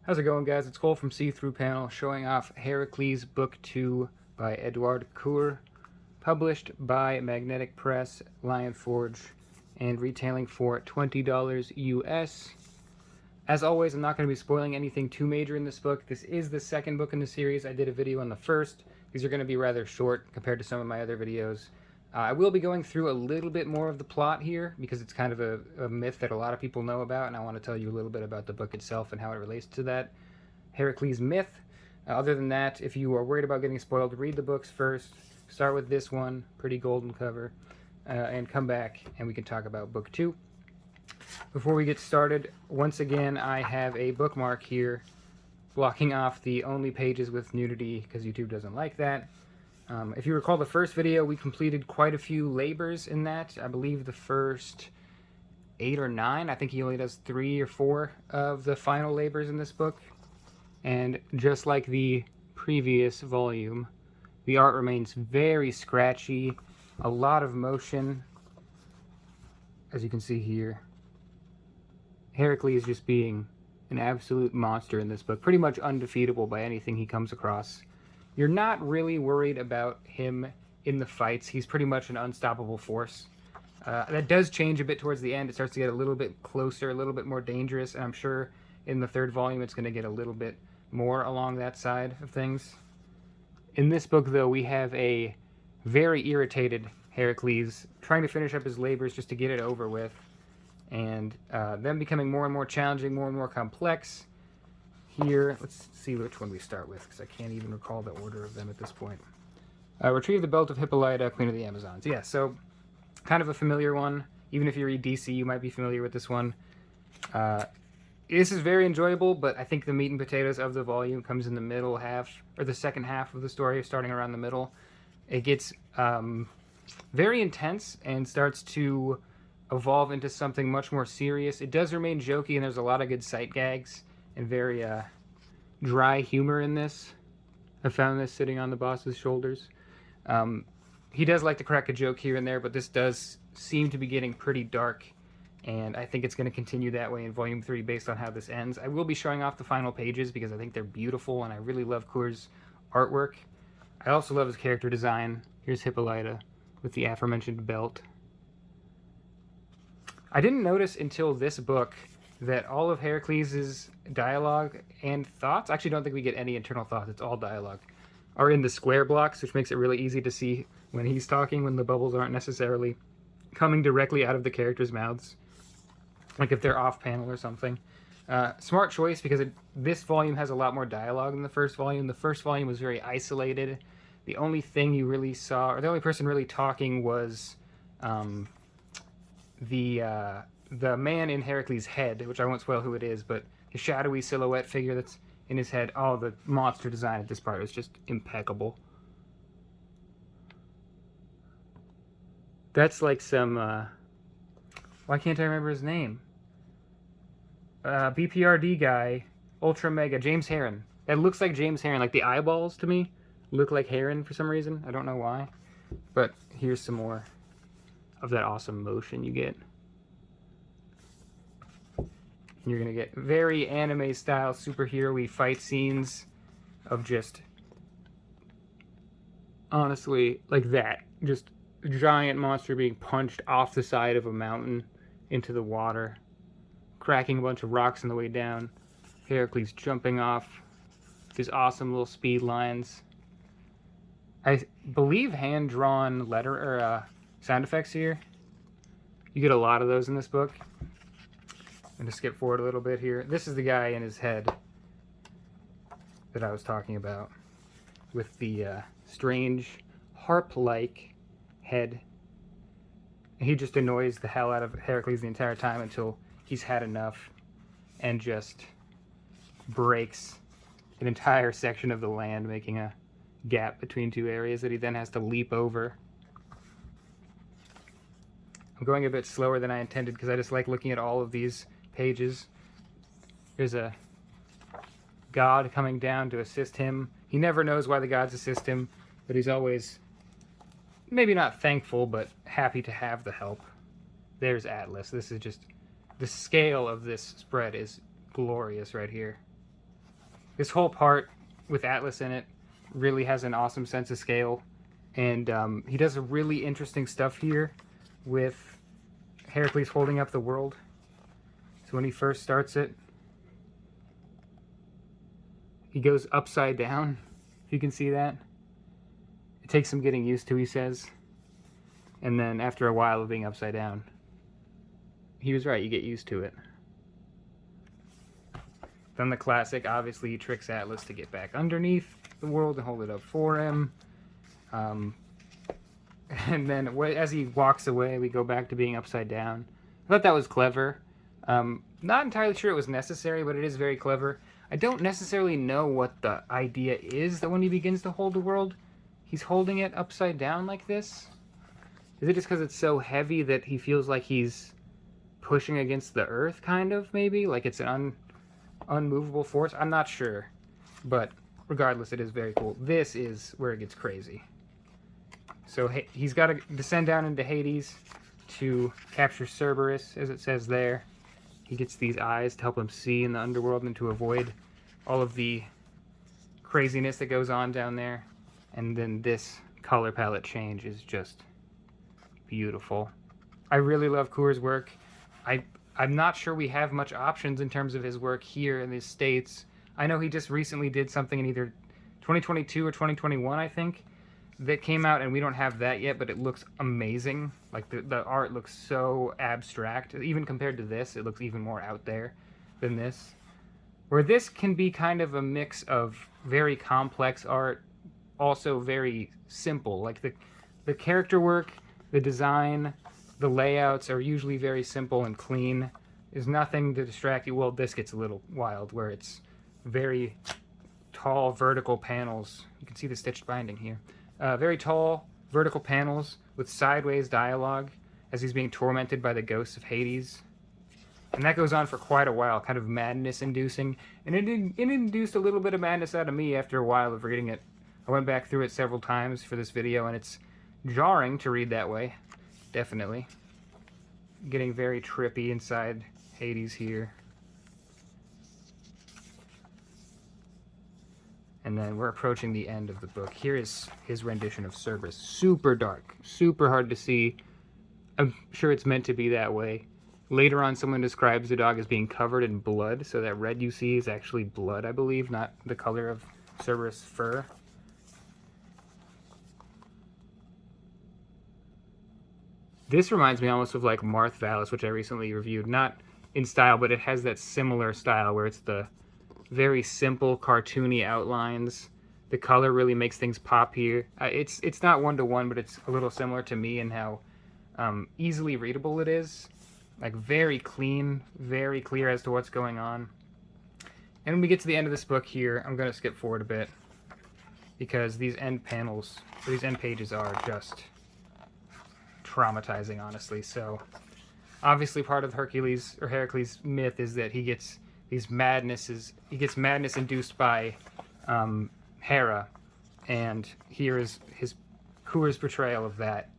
How's it going, guys? It's Cole from See-Through Panel showing off Herakles Book 2 by Edouard Cour, published by Magnetic Press, Lion Forge, and retailing for $20 US. As always, I'm not going to be spoiling anything too major in this book. This is the second book in the series. I did a video on the first. These are going to be rather short compared to some of my other videos. I will be going through a little bit more of the plot here because it's kind of a myth that a lot of people know about, and I want to tell you a little bit about the book itself and how it relates to that Herakles myth. Other than that, if you are worried about getting spoiled, read the books first. Start with this one, pretty golden cover, and come back and we can talk about book 2. Before we get started, once again, I have a bookmark here blocking off the only pages with nudity because YouTube doesn't like that. If you recall the first video, we completed quite a few labors in that. I believe the first 8 or 9. I think he only does 3 or 4 of the final labors in this book. And just like the previous volume, the art remains very scratchy, a lot of motion, as you can see here. Herakles just being an absolute monster in this book, pretty much undefeatable by anything he comes across. You're not really worried about him in the fights. He's pretty much an unstoppable force. That does change a bit towards the end. It starts to get a little bit closer, a little bit more dangerous, and I'm sure in the third volume it's going to get a little bit more along that side of things. In this book, though, we have a very irritated Herakles trying to finish up his labors just to get it over with, and them becoming more and more challenging, more and more complex. Here, let's see which one we start with, because I can't even recall the order of them at this point. Retrieve the Belt of Hippolyta, Queen of the Amazons. Yeah, so kind of a familiar one. Even if you read DC, you might be familiar with this one. This is very enjoyable, but I think the meat and potatoes of the volume comes in the middle half, or the second half of the story, starting around the middle. It gets very intense and starts to evolve into something much more serious. It does remain jokey, and there's a lot of good sight gags and very dry humor in this. I found this sitting on the boss's shoulders. He does like to crack a joke here and there, but this does seem to be getting pretty dark, and I think it's going to continue that way in Volume 3 based on how this ends. I will be showing off the final pages because I think they're beautiful, and I really love Cour's artwork. I also love his character design. Here's Hippolyta with the aforementioned belt. I didn't notice until this book that all of Herakles' dialogue and thoughts, I actually don't think we get any internal thoughts, it's all dialogue, are in the square blocks, which makes it really easy to see when he's talking, when the bubbles aren't necessarily coming directly out of the characters' mouths, like if they're off panel or something. Smart choice, because this volume has a lot more dialogue than the first volume. The first volume was very isolated. The only thing you really saw, or the only person really talking was the man in Herakles' head, which I won't spoil who it is, but the shadowy silhouette figure that's in his head. Oh, the monster design at this part is just impeccable. That's like some, why can't I remember his name? BPRD guy, Ultra Mega, James Heron. That looks like James Heron. Like the eyeballs to me look like Heron for some reason. I don't know why. But here's some more of that awesome motion you get. You're going to get very anime-style superhero-y fight scenes of just, honestly, like that. Just a giant monster being punched off the side of a mountain into the water, cracking a bunch of rocks on the way down. Herakles jumping off these awesome little speed lines. I believe hand-drawn letter or sound effects here. You get a lot of those in this book. I'm going to skip forward a little bit here. This is the guy in his head that I was talking about, with the strange harp-like head. He just annoys the hell out of Herakles the entire time until he's had enough and just breaks an entire section of the land, making a gap between two areas that he then has to leap over. I'm going a bit slower than I intended because I just like looking at all of these pages. There's a god coming down to assist him. He never knows why the gods assist him, but he's always, maybe not thankful, but happy to have the help. There's Atlas. This is just, the scale of this spread is glorious right here. This whole part with Atlas in it really has an awesome sense of scale. And he does a really interesting stuff here with Herakles holding up the world. So when he first starts it, he goes upside down, if you can see that. It takes some getting used to, he says. And then after a while of being upside down, he was right, you get used to it. Then the classic, obviously he tricks Atlas to get back underneath the world and hold it up for him. And then as he walks away, we go back to being upside down. I thought that was clever. Not entirely sure it was necessary, but it is very clever. I don't necessarily know what the idea is that when he begins to hold the world, he's holding it upside down like this. Is it just because it's so heavy that he feels like he's pushing against the earth, kind of, maybe? Like it's an unmovable force? I'm not sure. But regardless, it is very cool. This is where it gets crazy. So he's got to descend down into Hades to capture Cerberus, as it says there. He gets these eyes to help him see in the underworld and to avoid all of the craziness that goes on down there. And then this color palette change is just beautiful. I really love Cour's work. I'm not sure we have much options in terms of his work here in the States. I know he just recently did something in either 2022 or 2021, I think, that came out, and we don't have that yet, but it looks amazing. Like, the art looks so abstract. Even compared to this, it looks even more out there than this. Where this can be kind of a mix of very complex art, also very simple. Like, the character work, the design, the layouts are usually very simple and clean. There's nothing to distract you. Well, this gets a little wild, where it's very tall vertical panels. You can see the stitched binding here. Very tall vertical panels with sideways dialogue as he's being tormented by the ghosts of Hades. And that goes on for quite a while, kind of madness-inducing. And it induced a little bit of madness out of me after a while of reading it. I went back through it several times for this video, and it's jarring to read that way. Definitely. Getting very trippy inside Hades here. And then we're approaching the end of the book. Here is his rendition of Cerberus. Super dark, super hard to see. I'm sure it's meant to be that way. Later on, someone describes the dog as being covered in blood, so that red you see is actually blood, I believe, not the color of Cerberus' fur. This reminds me almost of like Marth Valis, which I recently reviewed. Not in style, but it has that similar style where it's the very simple, cartoony outlines. The color really makes things pop here. It's not one-to-one, but it's a little similar to me in how easily readable it is. Like, very clean, very clear as to what's going on. And when we get to the end of this book here, I'm going to skip forward a bit, because these end panels, or these end pages are just traumatizing, honestly. So, obviously part of Herakles' myth is that he gets madness induced by Hera, and here is his Cour's portrayal of that.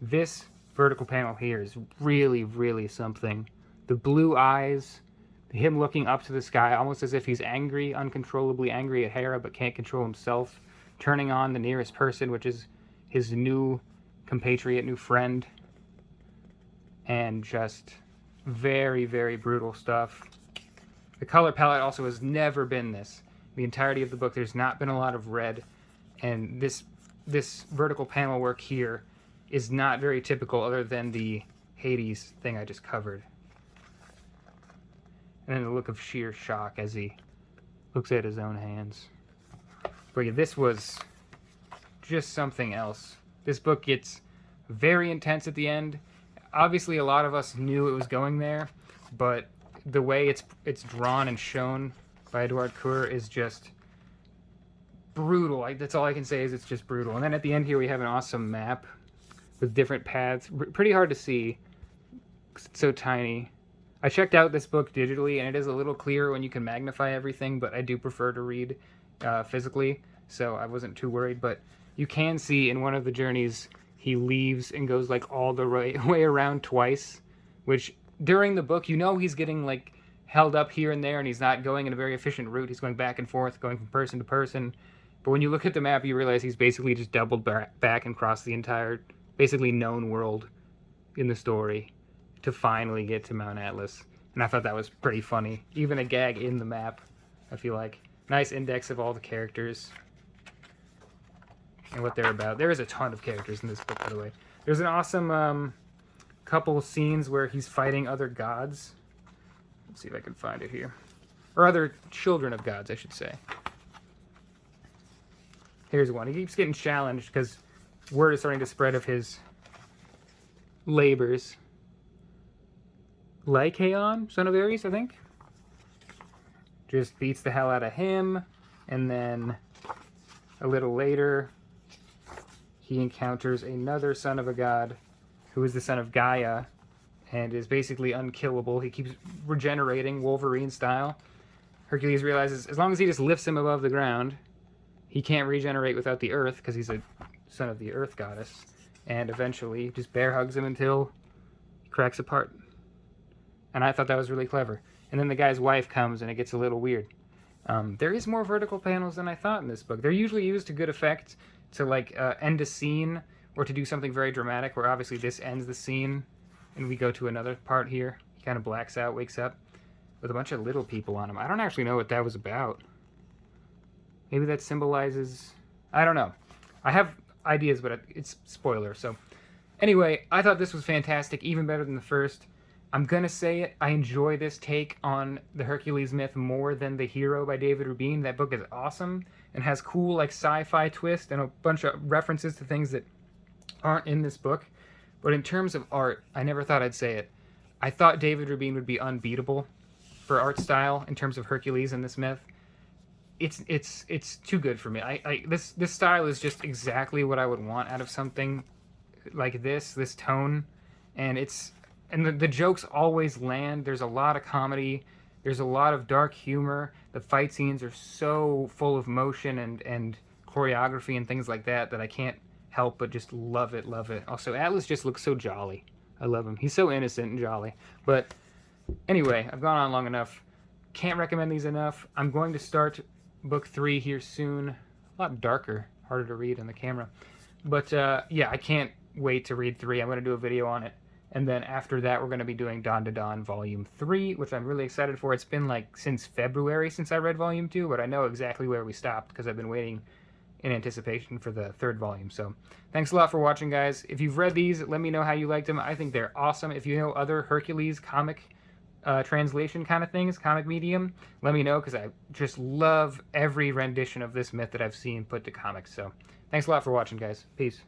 This vertical panel here is really, really something. The blue eyes, him looking up to the sky, almost as if he's angry, uncontrollably angry at Hera, but can't control himself, turning on the nearest person, which is his new compatriot, new friend, and just very, very brutal stuff. The color palette also has never been this. The entirety of the book, there's not been a lot of red, and this vertical panel work here is not very typical, other than the Hades thing I just covered. And then the look of sheer shock as he looks at his own hands. But yeah, this was just something else. This book gets very intense at the end. Obviously, a lot of us knew it was going there, but the way it's drawn and shown by Edouard Cour is just brutal. That's all I can say, is it's just brutal. And then at the end here we have an awesome map with different paths. Pretty hard to see because it's so tiny. I checked out this book digitally, and it is a little clearer when you can magnify everything, but I do prefer to read physically, so I wasn't too worried. But you can see in one of the journeys he leaves and goes like all the way around twice, which during the book, you know, he's getting like held up here and there, and he's not going in a very efficient route. He's going back and forth, going from person to person. But when you look at the map, you realize he's basically just doubled back and crossed the entire, basically known world in the story to finally get to Mount Atlas. And I thought that was pretty funny. Even a gag in the map, I feel like. Nice index of all the characters and what they're about. There is a ton of characters in this book, by the way. There's an awesome couple scenes where he's fighting other gods. Let's see if I can find it here. Or other children of gods, I should say. Here's one. He keeps getting challenged because word is starting to spread of his labors. Lycaon, son of Ares, I think. Just beats the hell out of him. And then a little later, he encounters another son of a god who is the son of Gaia and is basically unkillable. He keeps regenerating Wolverine style. Hercules realizes as long as he just lifts him above the ground, he can't regenerate without the earth because he's a son of the earth goddess. And eventually just bear hugs him until he cracks apart. And I thought that was really clever. And then the guy's wife comes and it gets a little weird. There is more vertical panels than I thought in this book. They're usually used to good effect to like end a scene or to do something very dramatic, where obviously this ends the scene and we go to another part here. He kind of blacks out, wakes up with a bunch of little people on him. I don't actually know what that was about. Maybe that symbolizes... I don't know. I have ideas, but it's spoiler. So anyway, I thought this was fantastic, even better than the first. I'm going to say it. I enjoy this take on the Hercules myth more than The Hero by David Rubin. That book is awesome and has cool like sci-fi twist and a bunch of references to things that aren't in this book. But in terms of art, I never thought I'd say it. I thought David Rubin would be unbeatable for art style in terms of Hercules in this myth. It's too good for me. This style is just exactly what I would want out of something like this tone, and the jokes always land. There's a lot of comedy. There's a lot of dark humor. The fight scenes are so full of motion and choreography and things like that I can't help but just love it. Also, Atlas just looks so jolly. I love him. He's so innocent and jolly. But anyway, I've gone on long enough. Can't recommend these enough. I'm going to start book 3 here soon. A lot darker, harder to read on the camera. But yeah, I can't wait to read 3. I'm going to do a video on it. And then after that, we're going to be doing Dawn to Dawn Volume 3, which I'm really excited for. It's been like since February since I read Volume 2, but I know exactly where we stopped because I've been waiting in anticipation for the 3rd volume. So thanks a lot for watching, guys. If you've read these, let me know how you liked them. I think they're awesome. If you know other Hercules comic translation kind of things, comic medium, let me know because I just love every rendition of this myth that I've seen put to comics. So thanks a lot for watching, guys. Peace.